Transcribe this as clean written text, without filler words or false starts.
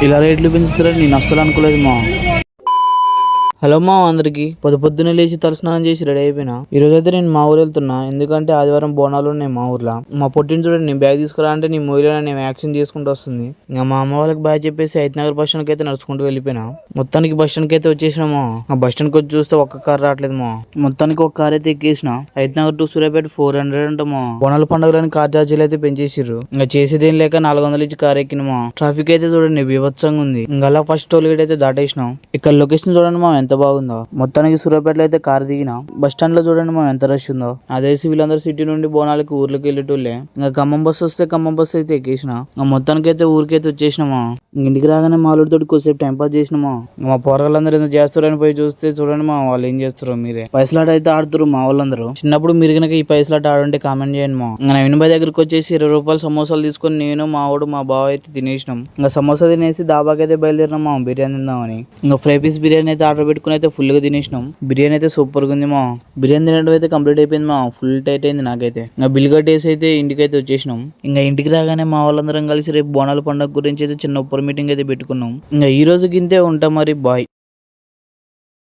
ఇలా రేట్లు పెంచుతారని నేను అస్సలు అనుకోలేదు మా. హలో మా అందరికి పొద్దున్నే లేచి తలస్నానం చేసి రెడీ అయిపోయినా. ఈ రోజు అయితే నేను మా ఊరు వెళ్తున్నా, ఎందుకంటే ఆదివారం బోనాలు ఉన్నాయి మా ఊర్లో. మా పొట్టిని చూడండి, నేను బ్యాగ్ తీసుకురా అంటే నీ మూవీలో నేను యాక్షన్ చేసుకుంటూ వస్తుంది. ఇంకా మా అమ్మ వాళ్ళకి బ్యాగ్ చెప్పేసి ఐతనగర్ బస్ స్టాండ్ కి అయితే నడుచుకుంటూ వెళ్ళిపోయినా. మొత్తానికి బస్ స్టాండ్ కి అయితే వచ్చేసినామా. ఆ బస్ స్టాండ్ కి వచ్చి చూస్తే ఒక్క కార్ రావట్లేదు మా. మొత్తానికి ఒక కార్ అయితే ఎక్కేసిన. ఐతనగర్ టు సూర్యాపేట 400 అంటమా. బోనాల పండుగలని కార్ ఛార్జీలు అయితే పెంచేసిర్రు. ఇంకా చేసేదేం లేక 400 ఇచ్చి కార్ ఎక్కినమా. ట్రాఫిక్ అయితే చూడండి బీభత్సంగా ఉంది. ఇంకా అలా ఫస్ట్ టోల్ గేట్ అయితే దాటేసినాం. ఇక్కడ లొకేషన్ చూడండి మా ఎంత బాగుందో. మొత్తానికి సూర్యాపేటలో అయితే కార్ దిగిన. బస్ స్టాండ్ లో చూడండి మా ఎంత రష్ ఉందో. అదేసి వీళ్ళందరూ సిటీ నుండి బోనాలకి ఊర్లోకి వెళ్ళేటోళ్ళే. ఇంకా ఖమ్మం బస్సు వస్తే ఖమ్మం బస్సు అయితే ఎక్కేసిన. ఇంకా మొత్తానికి అయితే ఊరికైతే వచ్చేసినామా. ఇంటికి రాగానే మాలుడితో కొద్దిసేపు టైం పాస్ చేసినామా. మా పోరగాళ్ళందరూ ఎందుకు చేస్తారని పోయి చూస్తే చూడండి మా వాళ్ళు ఏం చేస్తారు. మీరే పైసలాట అయితే ఆడుతారు మా వాళ్ళందరూ. చిన్నప్పుడు మీరు కనుక ఈ పైసలాట ఆడుంటే కామెంట్ చేయండి మా. ఇంకా నవీన్ బాయ్ దగ్గరికి వచ్చేసి 20 రూపాయలు సమోసాలు తీసుకొని నేను మా వాడు మా బావ అయితే తినేసినాం. ఇంకా సమోసా తినేసి దాబాకి అయితే బయలుదేరినాం మా బిర్యానీ తిందామని. ఇంకా ఫ్రై పీస్ బిర్యానీ అయితే ఆర్డర్ పెట్టుకుని అయితే ఫుల్ గా తినేసినాం. బిర్యానీ అయితే సూపర్ గా ఉంది మా. బిర్యానీ తినడం అయితే కంప్లీట్ అయిపోయింది మా. ఫుల్ టైట్ అయింది నాకైతే. ఇంకా బిల్ కట్టేసి అయితే ఇంటికి అయితే వచ్చేసినాం. ఇంకా ఇంటికి రాగానే మా వాళ్ళందరం కలిసి రేపు బోనాల పండుగ గురించి అయితే చిన్న ఉప్పర్ మీటింగ్ అయితే పెట్టుకున్నాం. ఇంకా ఈ రోజుకి ఇంతే ఉంటాం మరి. బాయ్.